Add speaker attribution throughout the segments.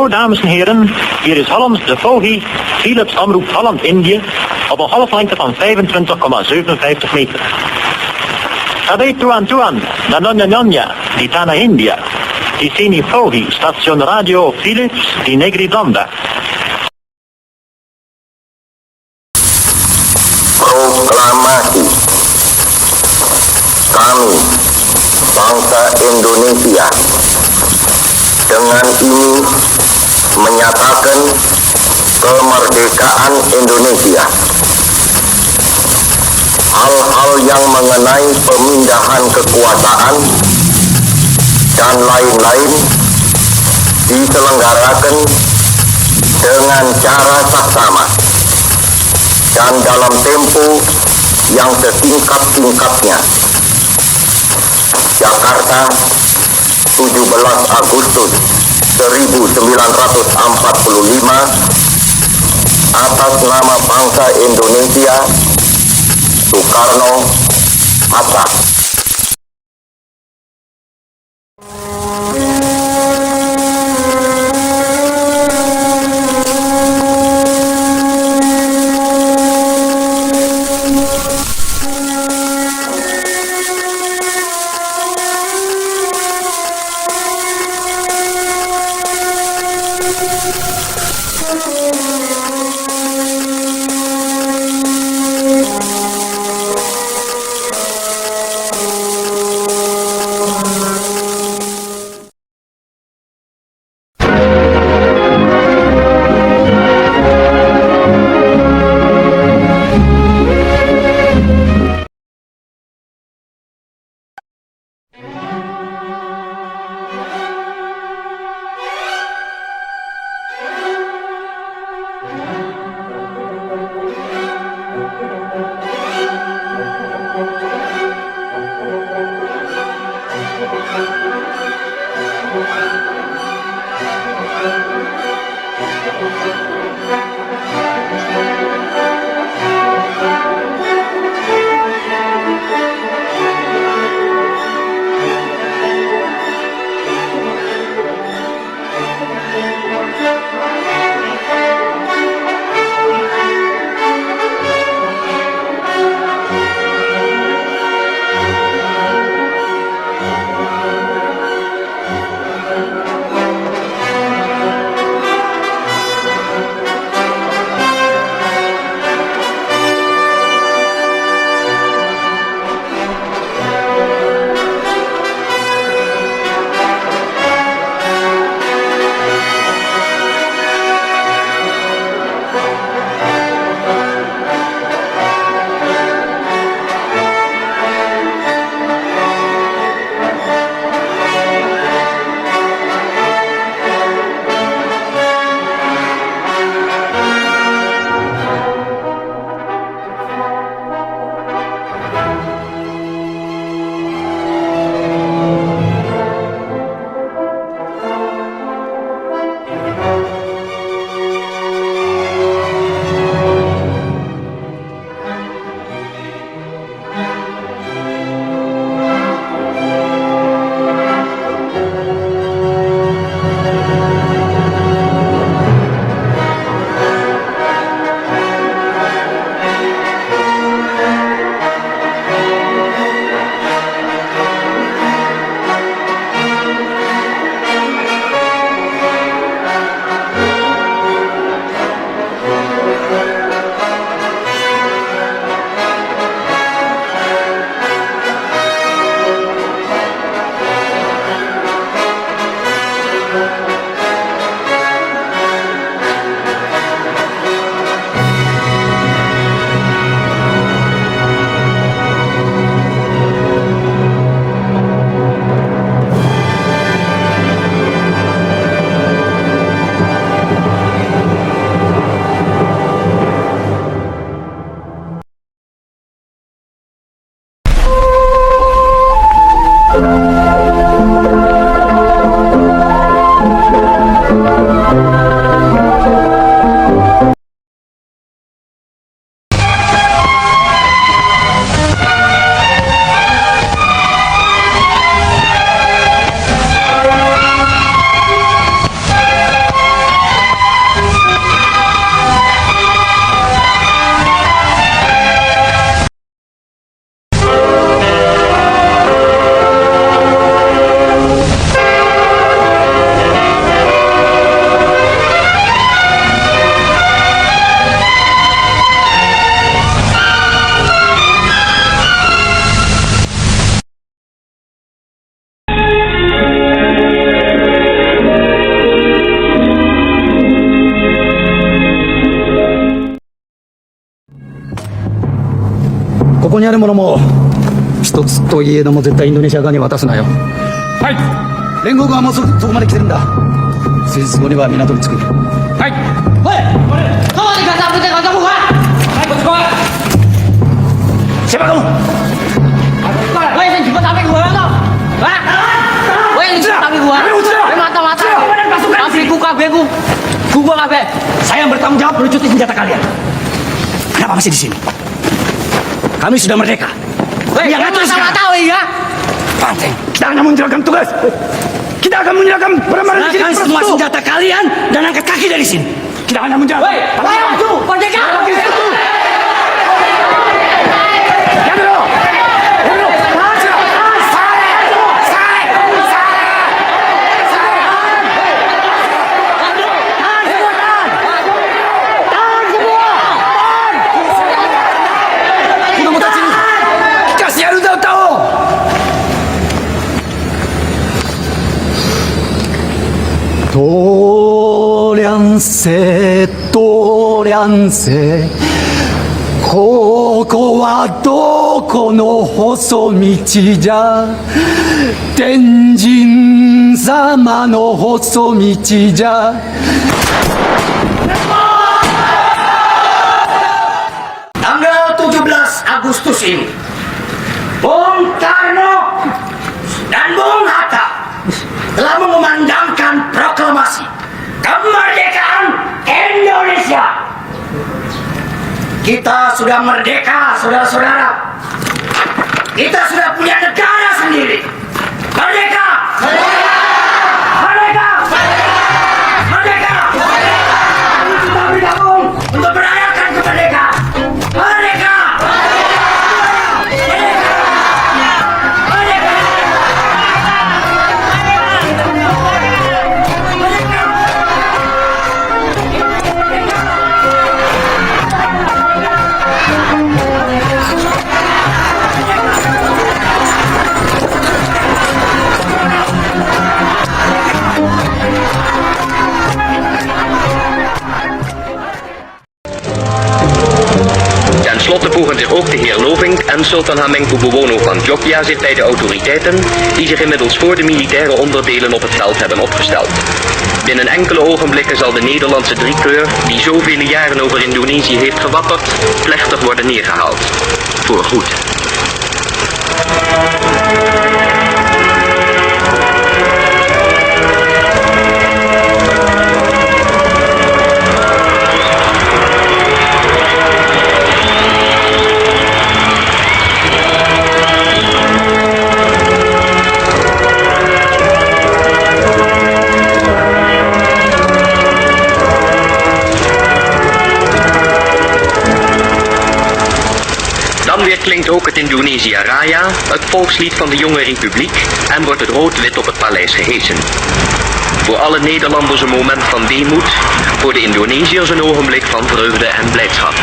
Speaker 1: dames en heren, hier is Hollands de Vogie, Philips Omroep Holland-Indië, op een golflengte van 25,57 meter. Sabi tuan, nanonya nyonya, di tanah India. Di sini Vogie, stasiun radio Philips di Negeri Blanda.
Speaker 2: Proklamasi. Kami, bangsa Indonesia, dengan ini menyatakan kemerdekaan Indonesia. Hal-hal yang mengenai pemindahan kekuasaan dan lain-lain diselenggarakan dengan cara saksama dan dalam tempo yang setingkat-tingkatnya. Jakarta, 17 Agustus 1945, atas nama bangsa Indonesia, Soekarno-Hatta.
Speaker 3: ここにあるものも一つといえども絶対インドネシア側に渡すなよ。はい。連合側もそこまで来てるんだ。数日後には港に着く。はい。おい、kau di kata putih kata buka. Hai, bos gua. Siapa kamu? Woi, yang jemput api gua kau. Hah? Woi, yang jemput api gua. Woi, mata-mata. Apiku kabehku. Gua kabeh. Saya yang bertanggung jawab melucuti senjata kalian. Kenapa masih di sini? Kami sudah merdeka. Woi, yang ngatur sekarang. Mata-mata, woi ya. Panting. Kita hanya menjalankan tugas. Kita akan menyerahkan barang-barang di sini. Semua senjata kalian dan angkat kaki dari sini. Kita hanya menjalankan. Woi, itu, merdeka. To liang se, ここはどこの細道じゃ、天神様の細道じゃ。Tanggal 17 Agustus ini, Bung Karno dan Bung Hatta telah mengumandangkan proklamasi kemerdekaan Indonesia. Kita sudah merdeka, saudara-saudara. Kita sudah punya negara sendiri. Merdeka! Merdeka! Merdeka! Merdeka! Mari kita bergabung untuk merayakan kemerdekaan. Merdeka!
Speaker 4: Ten slotte voegen zich ook de heer Lovink en Sultan Hamengkubuwono van Jogja zich bij de autoriteiten die zich inmiddels voor de militaire onderdelen op het veld hebben opgesteld. Binnen enkele ogenblikken zal de Nederlandse driekleur, die zoveel jaren over Indonesië heeft gewapperd, plechtig worden neergehaald. Voorgoed. Dan weer klinkt ook het Indonesia Raya, het volkslied van de jonge republiek, en wordt het rood-wit op het paleis gehesen. Voor alle Nederlanders een moment van weemoed, voor de Indonesiërs een ogenblik van vreugde en blijdschap.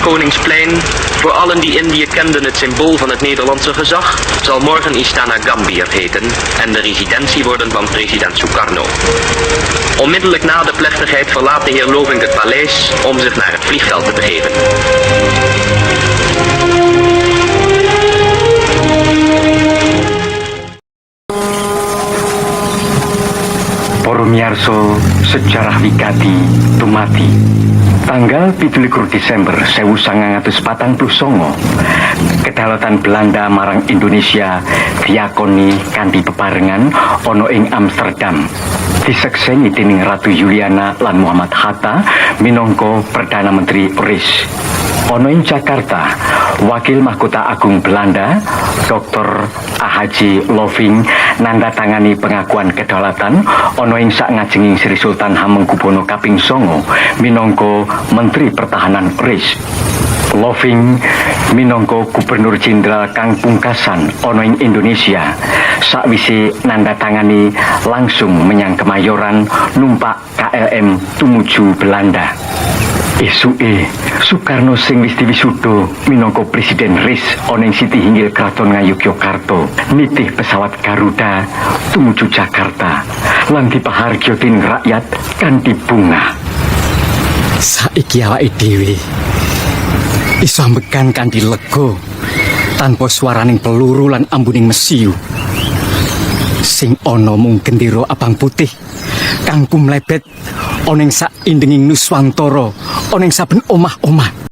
Speaker 4: Koningsplein, voor allen die Indië kenden het symbool van het Nederlandse gezag, zal morgen Istana Gambir heten en de residentie worden van president Sukarno. Onmiddellijk na de plechtigheid verlaat de heer Lovink het paleis om zich naar het vliegveld te begeven.
Speaker 5: Poromiarso sejarah wigati dumati. Tanggal 17 Desember 1949, kedaulatan Belanda marang Indonesia diakoni kanthi bebarengan ana ing Amsterdam. Disekseni dening Ratu Juliana lan Muhammad Hatta minangka Perdana Menteri RIS. Ana ing Jakarta, Wakil Mahkota Agung Belanda, Dr. A.H. Loving nandatangani pengakuan kedaulatan ana ing sakngajenging Sri Sultan Hamengkubuwono kaping 9 minangka Menteri Pertahanan RIS. Loving minangka Gubernur Jenderal kang pungkasan ana ing Indonesia sakwise nandatangani langsung menyang Kemayoran numpak KLM tumuju Belanda. Esuke Soekarno sing wis diwisuda minangka Presiden RIS ana ing Siti Hinggil Kraton Ngayogyakarta nitih pesawat Garuda tumuju Jakarta lan dipahargya dening rakyat kanthi bunga. Saiki awake dhewe iso ambekan kanthi lega tanpa swaraning peluru lan ambuning mesiu. Sing ana mung gendera abang putih kang kumlebet ana ing saindenging Nuswantara ana ing saben omah-omah.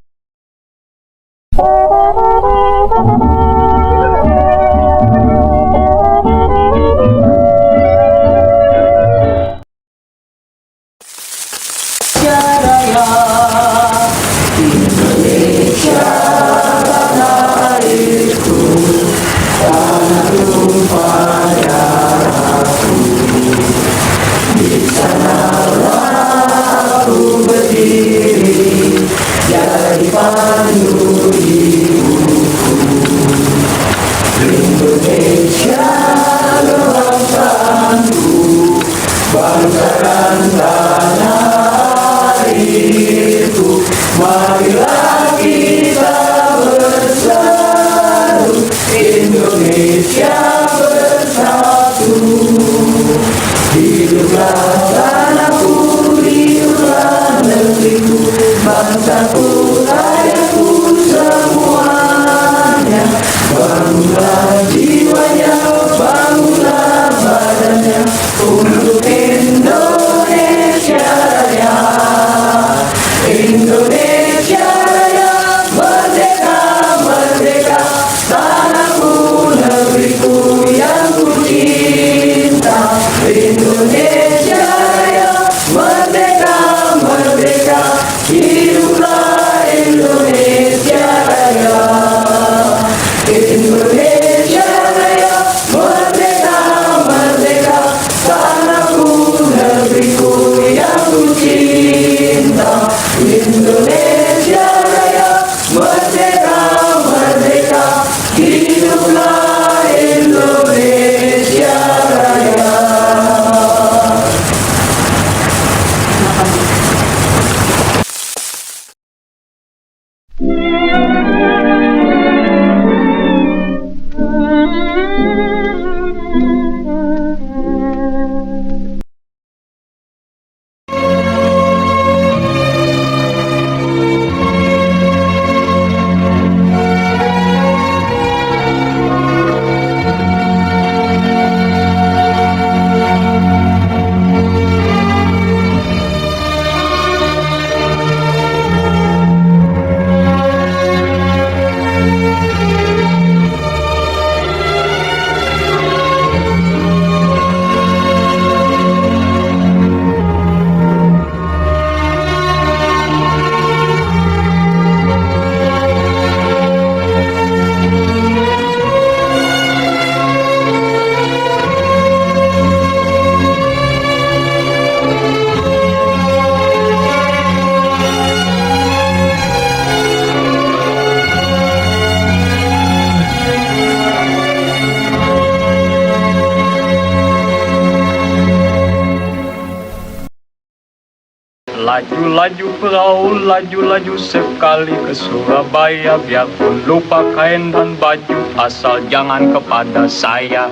Speaker 6: Laju-laju perahu, laju-laju sekali ke Surabaya. Biarpun lupa kain dan baju, asal jangan kepada saya.